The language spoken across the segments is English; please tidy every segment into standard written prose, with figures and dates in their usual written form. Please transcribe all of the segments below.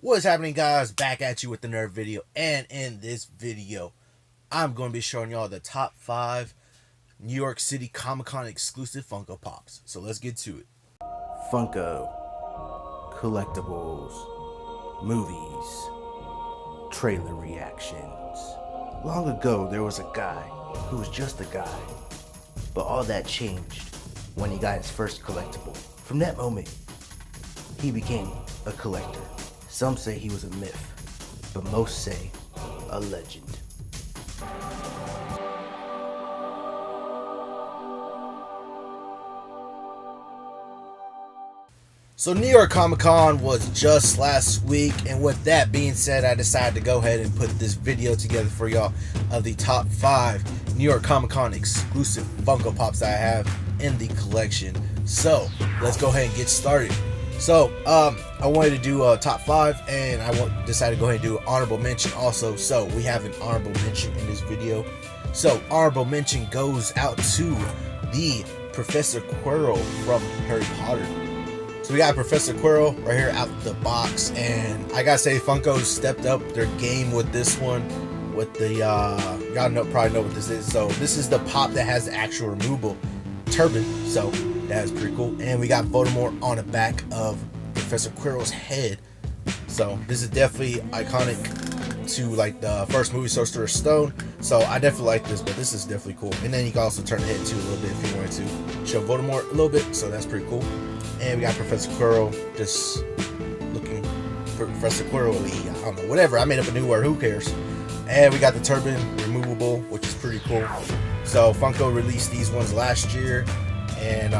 What is happening, guys? Back at you with another video, and in this video I'm going to be showing y'all the top 5 New York City Comic-Con exclusive Funko Pops. So let's get to it. Funko, collectibles, movies, trailer reactions. Long ago there was a guy who was just a guy, but all that changed when he got his first collectible. From that moment he became a collector. Some say he was a myth, but most say a legend. So New York Comic-Con was just last week, and with that being said, I decided to go ahead and put this video together for y'all of the top 5 New York Comic-Con exclusive Funko Pops that I have in the collection. So let's go ahead and get started. So I wanted to do a top 5, and I decided to go ahead and do an honorable mention also. So we have an honorable mention in this video. So honorable mention goes out to the Professor Quirrell from Harry Potter. So we got Professor Quirrell right here out the box, and I gotta say Funko stepped up their game with this one. With the y'all probably know what this is. So this is the pop that has the actual removable turban. So that's pretty cool. And we got Voldemort on the back of Professor Quirrell's head. So this is definitely iconic to like the first movie, Sorcerer's Stone. So I definitely like this, but this is definitely cool. And then you can also turn the head too a little bit if you wanted to show Voldemort a little bit. So that's pretty cool. And we got Professor Quirrell just looking for Professor Quirrell. I don't know, whatever. I made up a new word. Who cares? And we got the turban removable, which is pretty cool. So Funko released these ones last year, and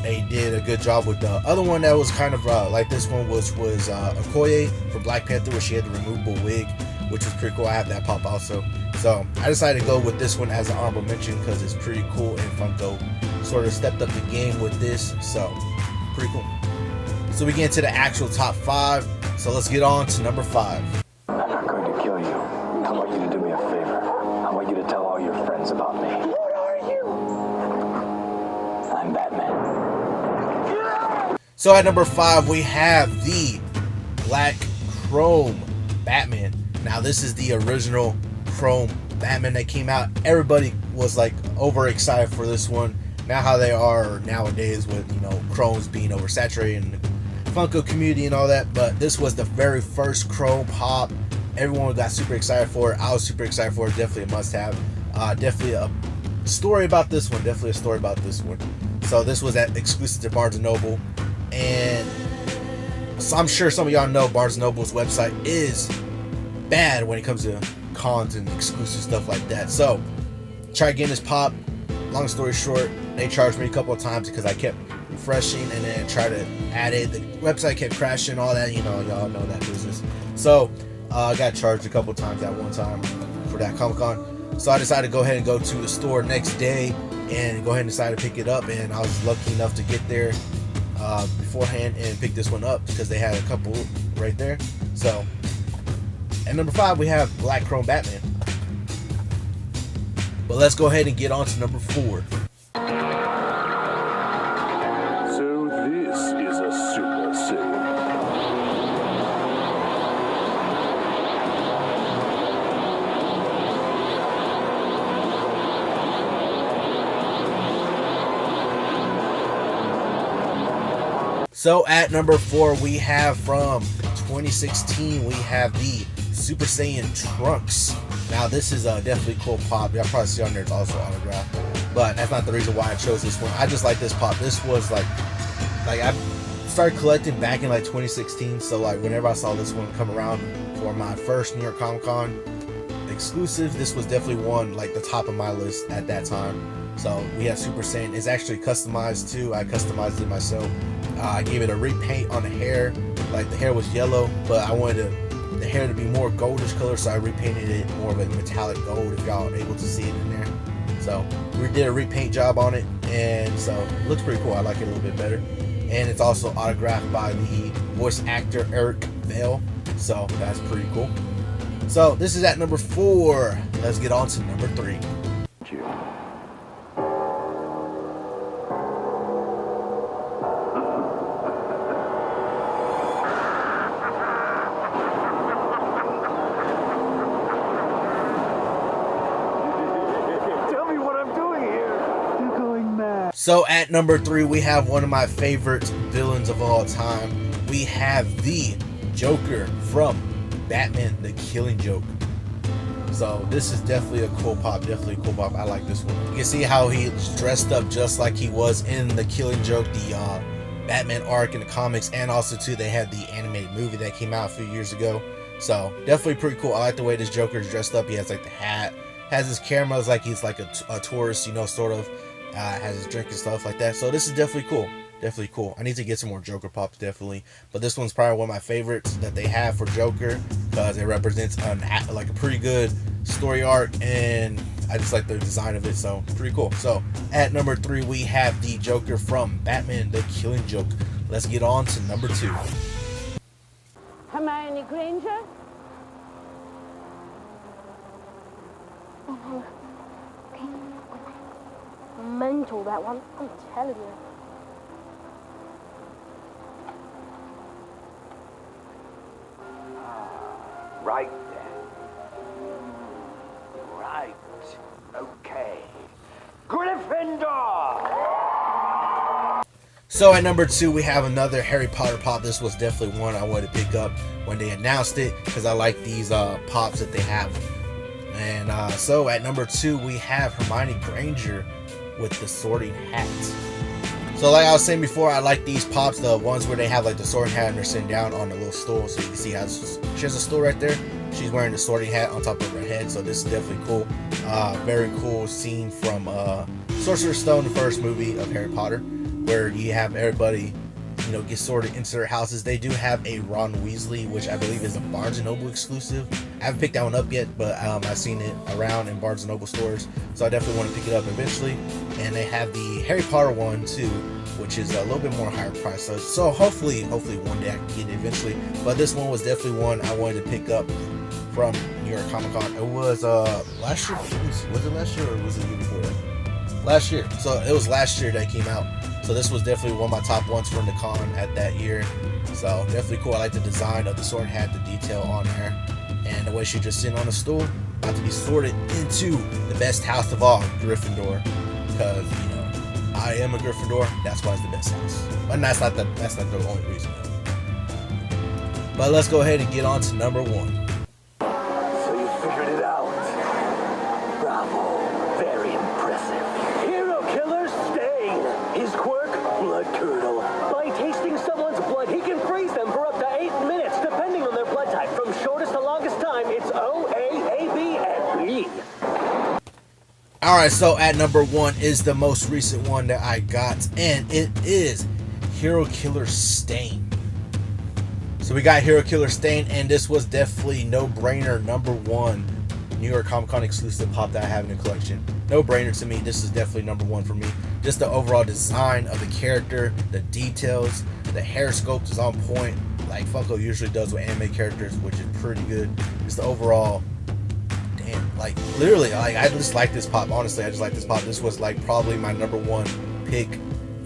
they did a good job with the other one that was kind of like this one was Okoye for Black Panther, where she had the removable wig, which was pretty cool. I have that pop also. So I decided to go with this one as an honorable mention because it's pretty cool, and Funko sort of stepped up the game with this. So pretty cool. So we get into the actual top 5. So let's get on to number 5. I'm not going to kill you. I want you to do me a favor. I want you to tell all your friends about me. What are you? I'm Batman. So at number 5 we have the Black Chrome Batman. Now this is the original Chrome Batman that came out. Everybody was like overexcited for this one. Not how they are nowadays with, you know, Chromes being oversaturated in the Funko community and all that, but this was the very first Chrome pop. Everyone got super excited for it. I was super excited for it. Definitely a must-have. Definitely a story about this one. So this was at exclusive to Barnes & Noble, and so I'm sure some of y'all know Barnes & Noble's website is bad when it comes to cons and exclusive stuff like that. So try getting this pop. Long story short, they charged me a couple of times because I kept refreshing and then tried to add it. The website kept crashing, all that, you know, y'all know that business. So I got charged a couple of times at one time for that Comic-Con. So I decided to go ahead and go to the store next day and go ahead and decide to pick it up. And I was lucky enough to get there beforehand and pick this one up because they had a couple right there. So at number 5 we have Black Chrome Batman. But let's go ahead and get on to number 4. So this is a super sale. So at number 4 we have from 2016 we have the Super Saiyan Trunks. Now this is a definitely cool pop. Y'all probably see on there it's also autographed, but that's not the reason why I chose this one. I just like this pop. This was like I started collecting back in like 2016. So like whenever I saw this one come around for my first New York Comic Con exclusive, this was definitely one like the top of my list at that time. So we have Super Saiyan. It's actually customized too. I customized it myself. I gave it a repaint on the hair. Like the hair was yellow, but I wanted the hair to be more goldish color, so I repainted it more of a metallic gold, if y'all are able to see it in there. So we did a repaint job on it, and so it looks pretty cool. I like it a little bit better. And it's also autographed by the voice actor Eric Vale, so that's pretty cool. So this is at number 4. Let's get on to number 3. So at number 3, we have one of my favorite villains of all time. We have the Joker from Batman the Killing Joke. So this is definitely a cool pop, I like this one. You can see how he's dressed up just like he was in the Killing Joke, the Batman arc in the comics, and also too they had the animated movie that came out a few years ago. So definitely pretty cool. I like the way this Joker is dressed up. He has like the hat, has his cameras like he's like a tourist, you know, sort of. Has his drink and stuff like that. So this is definitely cool. I need to get some more Joker pops, definitely, but this one's probably one of my favorites that they have for Joker because it represents like a pretty good story arc, and I just like the design of it. So pretty cool. So at number 3, we have the Joker from Batman the Killing Joke. Let's get on to number 2. Hermione Granger? Mental, that one, I'm telling you. Right then. Right. Okay. Gryffindor! So at number 2, we have another Harry Potter pop. This was definitely one I wanted to pick up when they announced it because I like these pops that they have. And so at number 2, we have Hermione Granger with the sorting hat. So like I was saying before, I like these pops, the ones where they have like the sorting hat and they're sitting down on a little stool, so you can see how she has a stool right there. She's wearing the sorting hat on top of her head, so this is definitely cool. Very cool scene from Sorcerer's Stone, the first movie of Harry Potter, where you have everybody, you know, get sorted into their houses. They do have a Ron Weasley, which I believe is a Barnes & Noble exclusive. I haven't picked that one up yet, but I've seen it around in Barnes & Noble stores, so I definitely want to pick it up eventually. And they have the Harry Potter one too, which is a little bit more higher price. So hopefully one day I can get it eventually. But this one was definitely one I wanted to pick up from New York Comic Con. It was last year. Was it last year or was it the year before? Last year. So it was last year that came out. So this was definitely one of my top ones from the con at that year. So definitely cool. I like the design of the sword hat, the detail on there, and the way she just sitting on a stool, about to be sorted into the best house of all, Gryffindor. Because, you know, I am a Gryffindor. That's why it's the best house. But that's not the only reason. But let's go ahead and get on to number 1. So you figured it out. Bravo. Very impressive. Hero killer Stain. His quirk, blood curdle. By tasting someone's blood, he can freeze them for up to 8 minutes, depending on their blood type. From shortest to longest time, it's O, A, B, and B. Alright, so at number 1 is the most recent one that I got, and it is Hero Killer Stain. So we got Hero Killer Stain, and this was definitely no-brainer number 1 New York Comic Con exclusive pop that I have in the collection. No brainer to me. This is definitely number 1 for me. Just the overall design of the character, the details, the hair sculpt is on point, like Funko usually does with anime characters, which is pretty good. Just the overall, damn, like literally, like I just like this pop. Honestly, I just like this pop. This was like probably my number 1 pick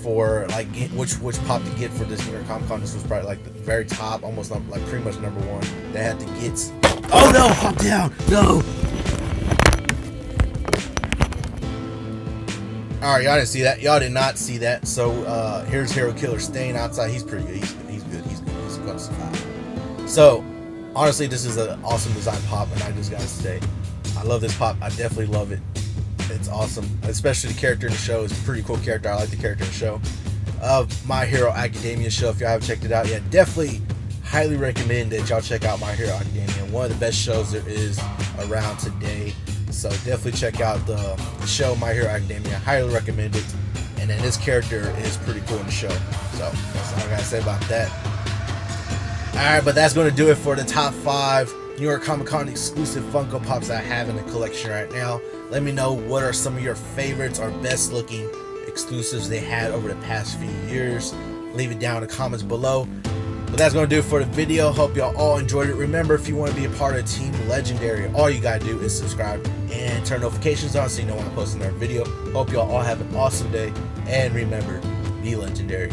for like which pop to get for this New York Comic Con. This was probably like the very top, almost like pretty much number 1. They had to get. Oh no! Hop down! No! Alright, y'all didn't see that. Y'all did not see that. So here's Hero Killer Stain outside. He's pretty good. He's good. He's gonna survive. So honestly, this is an awesome design pop, and I just gotta say, I love this pop. I definitely love it. It's awesome, especially the character in the show is a pretty cool character. I like the character in the show. My Hero Academia show. If y'all haven't checked it out yet, definitely highly recommend that y'all check out My Hero Academia. One of the best shows there is around today. So definitely check out the show My Hero Academia. Highly recommend it. And then this character is pretty cool in the show. So that's all I gotta say about that. Alright, but that's gonna do it for the top 5 New York Comic Con exclusive Funko Pops I have in the collection right now. Let me know what are some of your favorites or best looking exclusives they had over the past few years. Leave it down in the comments below. But that's going to do it for the video. Hope y'all all enjoyed it. Remember, if you want to be a part of Team Legendary, all you got to do is subscribe and turn notifications on so you know when I post another video. Hope y'all all have an awesome day. And remember, be legendary.